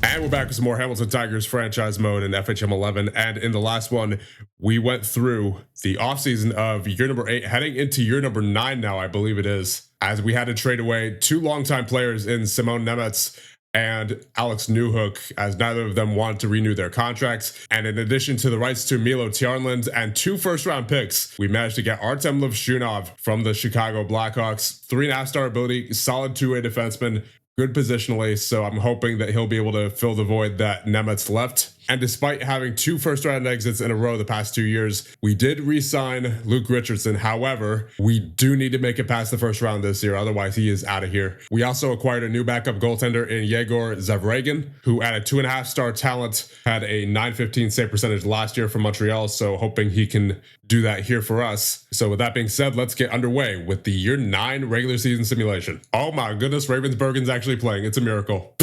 And we're back with some more Hamilton Tigers franchise mode in FHM 11. And in the last one, we went through the offseason of year number 8, heading into year number 9 now, I believe it is, as we had to trade away two longtime players in Simone Nemec and Alex Newhook, as neither of them wanted to renew their contracts. And in addition to the rights to Milo Tjarnland and 2 first-round picks, we managed to get Artem Levshunov from the Chicago Blackhawks. 3.5-star ability, solid two-way defenseman, good positionally, so I'm hoping that he'll be able to fill the void that Nemec left. And despite having 2 first-round exits in a row the past 2 years, we did re-sign Luke Richardson. However, we do need to make it past the first round this year, otherwise he is out of here. We also acquired a new backup goaltender in Yegor Zavragan, who at a 2.5-star talent had a .915 save percentage last year for Montreal, so hoping he can do that here for us. So with that being said, let's get underway with the year 9 regular season simulation. Oh my goodness, Ravensburgen's actually playing. It's a miracle.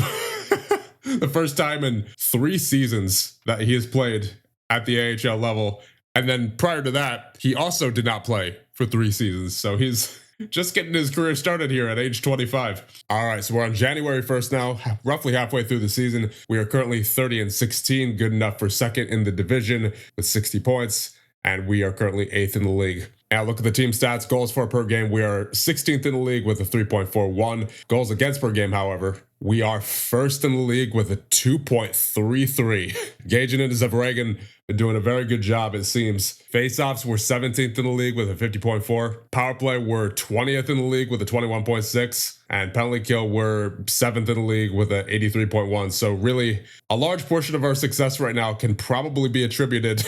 The first time in 3 seasons that he has played at the AHL level. And then prior to that, he also did not play for 3 seasons. So he's just getting his career started here at age 25. All right, so we're on January 1st now, roughly halfway through the season. We are currently 30-16, good enough for second in the division with 60 points. And we are currently 8th in the league. Now look at the team stats, goals for per game. We are 16th in the league with a 3.41. Goals against per game, however, we are 1st in the league with a 2.33. Gagin and Zavragan been doing a very good job, it seems. Face-offs were 17th in the league with a 50.4. Power play were 20th in the league with a 21.6. And penalty kill were 7th in the league with a 83.1. So really, a large portion of our success right now can probably be attributed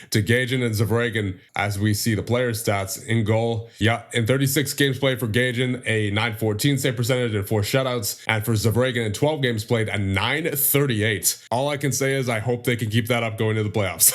to Gagin and Zavragan as we see the player stats. In goal, yeah, in 36 games played for Gagin, a .914 save percentage and 4 shutouts. And for Zavragan in 12 games played, a .938. All I can say is I hope they can keep that up going to the playoffs.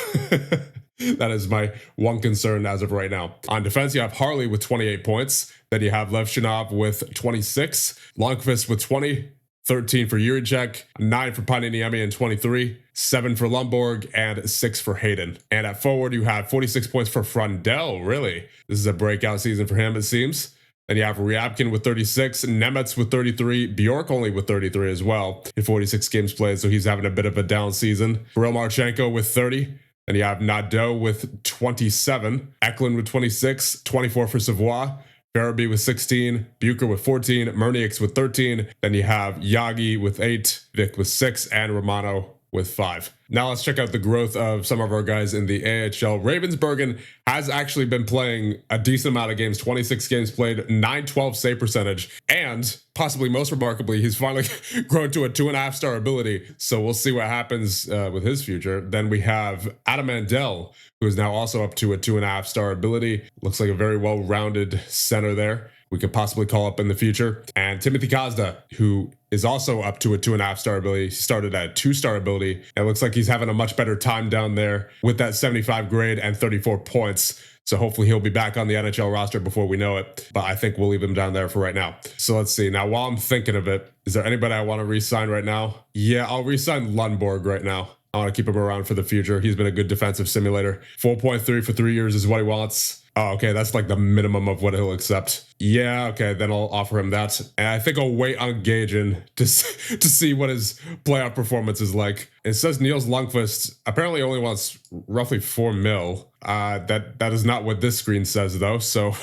That is my one concern as of right now. On defense, you have Harley with 28 points. Then you have Levshunov with 26. Lundqvist with 20. 13 for Juricek, 9 for Paniniemi and 23, 7 for Lundborg, and 6 for Hayden. And at forward, you have 46 points for Frundell. Really? This is a breakout season for him, it seems. Then you have Ryabkin with 36, Nemec with 33, Bjork only with 33 as well in 46 games played, so he's having a bit of a down season. Kirill Marchenko with 30. Then you have Nadeau with 27, Eklund with 26, 24 for Savoie, Farabee with 16, Bucher with 14, Mernieks with 13. Then you have Yagi with 8, Vic with 6, and Romano with 5. Now let's check out the growth of some of our guys in the AHL. Ravensburgen has actually been playing a decent amount of games, 26 games played, .912 save percentage, and possibly most remarkably, he's finally grown to a 2.5-star ability. So we'll see what happens with his future. Then we have Adam Mandel, who is now also up to a 2.5-star ability. Looks like a very well-rounded center there we could possibly call up in the future. And Timothy Kazda, who is also up to a 2.5-star ability. He started at a 2-star ability. It looks like he's having a much better time down there with that 75 grade and 34 points. So hopefully he'll be back on the NHL roster before we know it. But I think we'll leave him down there for right now. So let's see. Now, while I'm thinking of it, is there anybody I want to re-sign right now? Yeah, I'll re-sign Lundborg right now. I want to keep him around for the future. He's been a good defensive simulator. 4.3 for 3 years is what he wants. Oh, okay, that's like the minimum of what he'll accept. Yeah, okay, then I'll offer him that. And I think I'll wait on Gagin to see what his playoff performance is like. It says Niels Lundqvist apparently only wants roughly 4 mil. That is not what this screen says though, so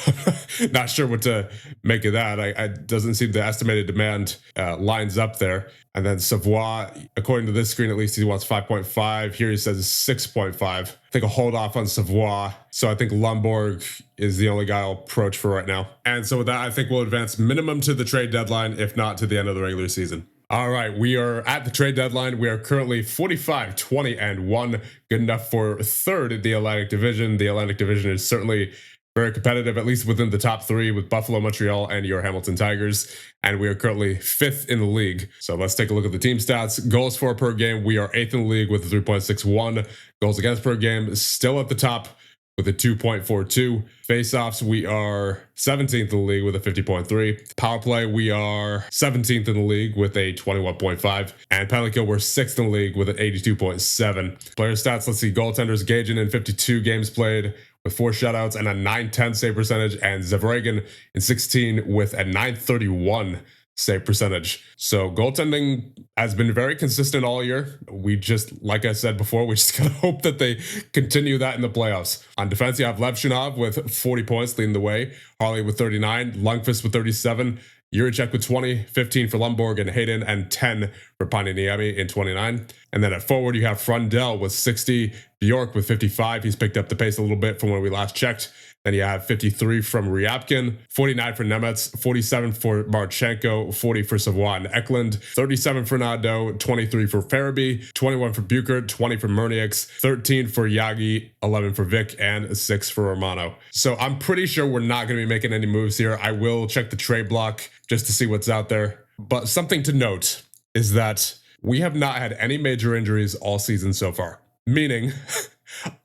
not sure what to make of that. I doesn't seem the estimated demand lines up there. And then Savoie, according to this screen, at least he wants 5.5. Here he says 6.5. I think I'll hold off on Savoie. So I think Lundborg is the only guy I'll approach for right now. And so with that, I think we'll advance minimum to the trade deadline, if not to the end of the regular season. All right, we are at the trade deadline. We are currently 45-20-1, good enough for 3rd in the Atlantic Division. The Atlantic Division is certainly very competitive, at least within the top 3 with Buffalo, Montreal, and your Hamilton Tigers. And we are currently 5th in the league. So let's take a look at the team stats. Goals for per game, we are 8th in the league with a 3.61. Goals against per game, still at the top with a 2.42. Face-offs, we are 17th in the league with a 50.3. Power play, we are 17th in the league with a 21.5. And penalty kill, we're 6th in the league with an 82.7. Player stats, let's see. Goaltenders, Gagin in 52 games played with 4 shutouts and a .910 save percentage, and Zavragan in 16 with a .931 save percentage. So goaltending has been very consistent all year. We just, like I said before, we just gotta hope that they continue that in the playoffs. On defense, you have Levshunov with 40 points leading the way, Harley with 39, Lundqvist with 37, Juracek with 20, 15 for Lundborg and Hayden, and 10 for Pandiniemi in 29. And then at forward, you have Frundell with 60, Bjork with 55. He's picked up the pace a little bit from when we last checked. Then you have 53 from Ryabkin, 49 for Nemetz, 47 for Marchenko, 40 for Savoie and Eklund, 37 for Nadeau, 23 for Farabee, 21 for Buchert, 20 for Murniaks, 13 for Yagi, 11 for Vic, and 6 for Romano. So I'm pretty sure we're not going to be making any moves here. I will check the trade block just to see what's out there. But something to note is that we have not had any major injuries all season so far, meaning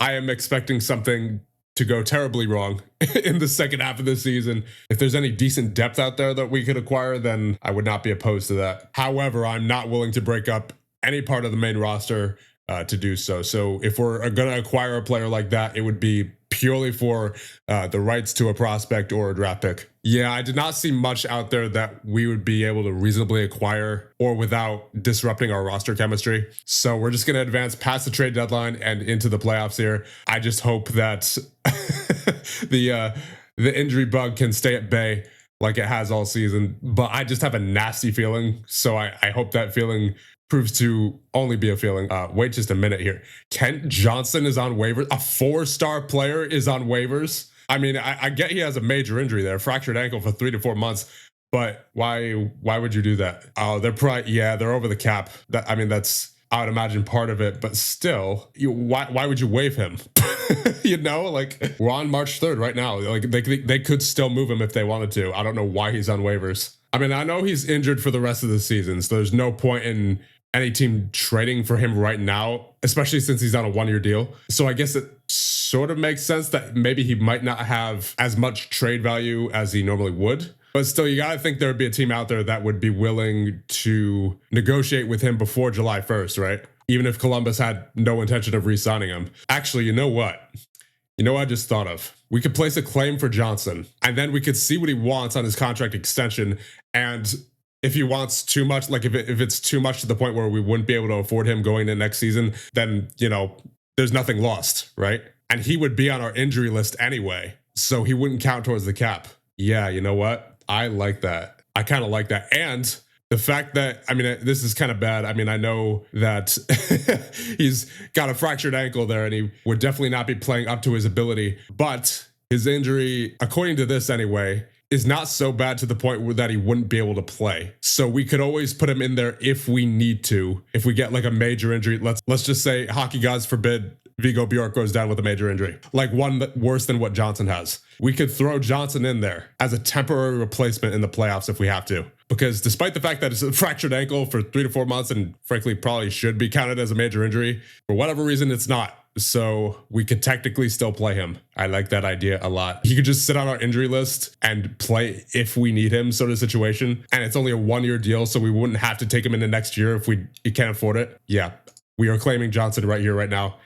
I am expecting something to go terribly wrong in the second half of the season. If there's any decent depth out there that we could acquire, then I would not be opposed to that. However, I'm not willing to break up any part of the main roster to do so. So if we're going to acquire a player like that, it would be purely for the rights to a prospect or a draft pick. Yeah, I did not see much out there that we would be able to reasonably acquire or without disrupting our roster chemistry. So we're just going to advance past the trade deadline and into the playoffs here. I just hope that the injury bug can stay at bay like it has all season. But I just have a nasty feeling. So I hope that feeling proves to only be a feeling. Wait just a minute here. Kent Johnson is on waivers. A 4-star player is on waivers. I mean, I get he has a major injury there, fractured ankle for 3 to 4 months, but why would you do that? Oh, they're probably, yeah, they're over the cap. I mean, that's, I would imagine, part of it, but still, why would you waive him? You know, like, we're on March 3rd right now. Like, they could still move him if they wanted to. I don't know why he's on waivers. I mean, I know he's injured for the rest of the season, so there's no point in any team trading for him right now, especially since he's on a 1-year deal. So I guess it sort of makes sense that maybe he might not have as much trade value as he normally would. But still, you got to think there would be a team out there that would be willing to negotiate with him before July 1st, right? Even if Columbus had no intention of re-signing him. Actually, you know what? You know what I just thought of? We could place a claim for Johnson, and then we could see what he wants on his contract extension. And if he wants too much, like if it's too much to the point where we wouldn't be able to afford him going into next season, then, you know, there's nothing lost, right? And he would be on our injury list anyway, so he wouldn't count towards the cap. Yeah, you know what? I like that. I kind of like that. And the fact that, I mean, this is kind of bad. I mean, I know that he's got a fractured ankle there and he would definitely not be playing up to his ability, but his injury, according to this anyway, is not so bad to the point that he wouldn't be able to play. So we could always put him in there if we need to. If we get like a major injury, let's just say, hockey gods forbid, Viggo Bjork goes down with a major injury, like one worse than what Johnson has. We could throw Johnson in there as a temporary replacement in the playoffs if we have to. Because despite the fact that it's a fractured ankle for 3 to 4 months and frankly probably should be counted as a major injury, for whatever reason it's not. So we could technically still play him. I like that idea a lot. He could just sit on our injury list and play if we need him, sort of situation. And it's only a 1-year deal, so we wouldn't have to take him into next year if we can't afford it. Yeah, we are claiming Johnson right here, right now.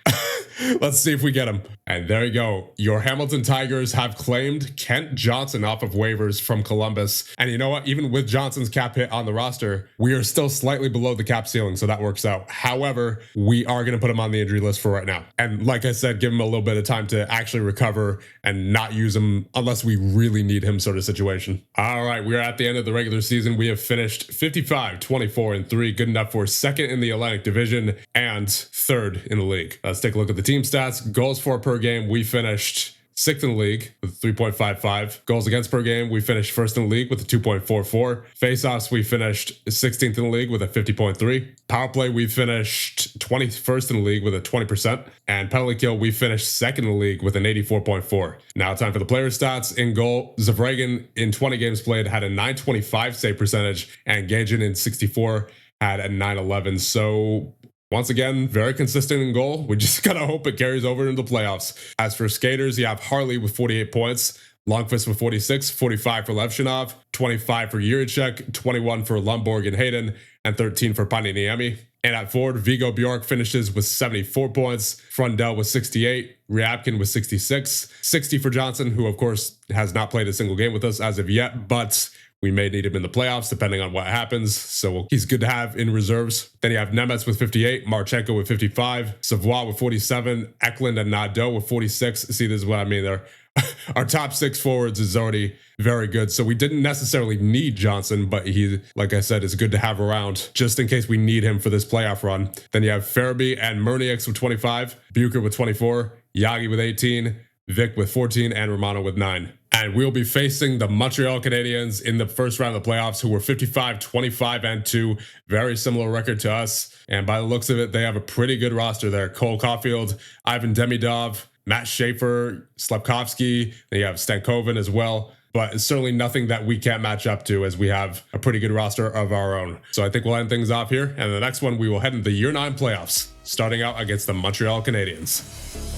Let's see if we get him. And there you go. Your Hamilton Tigers have claimed Kent Johnson off of waivers from Columbus. And you know what? Even with Johnson's cap hit on the roster, we are still slightly below the cap ceiling, so that works out. However, we are going to put him on the injury list for right now. And like I said, give him a little bit of time to actually recover and not use him unless we really need him, sort of situation. All right, we are at the end of the regular season. We have finished 55, 24, and 3, good enough for second in the Atlantic Division and third in the league. Let's take a look at the team stats. Goals for per game, we finished 6th in the league with 3.55. Goals against per game, we finished 1st in the league with a 2.44. Faceoffs, we finished 16th in the league with a 50.3. Power play, we finished 21st in the league with a 20%. And penalty kill, we finished 2nd in the league with an 84.4. Now time for the player stats. In goal, Zavragan in 20 games played had a 925 save percentage, and Gagin in 64 had a 911. So once again, very consistent in goal. We just gotta hope it carries over into the playoffs. As for skaters, you have Harley with 48 points, Lundqvist with 46, 45 for Levshunov, 25 for Juracek, 21 for Lundborg and Hayden, and 13 for Pandiniemi. And at forward, Viggo Bjork finishes with 74 points, Frundell with 68, Ryabkin with 66, 60 for Johnson, who of course has not played a single game with us as of yet, but We may need him in the playoffs depending on what happens. So he's good to have in reserves. Then you have Nemeth with 58, Marchenko with 55, Savoie with 47, Eklund and Nadeau with 46. See, this is what I mean there. Our top 6 forwards is already very good. So we didn't necessarily need Johnson, but he, like I said, is good to have around just in case we need him for this playoff run. Then you have Farabee and Murnieks with 25, Bucher with 24, Yagi with 18, Vic with 14, and Romano with 9. And we'll be facing the Montreal Canadiens in the first round of the playoffs, who were 55, 25, and 2. Very similar record to us. And by the looks of it, they have a pretty good roster there. Cole Caulfield, Ivan Demidov, Matt Schaefer, Slepkovsky, then you have Stankoven as well. But it's certainly nothing that we can't match up to, as we have a pretty good roster of our own. So I think we'll end things off here. And the next one, we will head into the Year 9 playoffs, starting out against the Montreal Canadiens.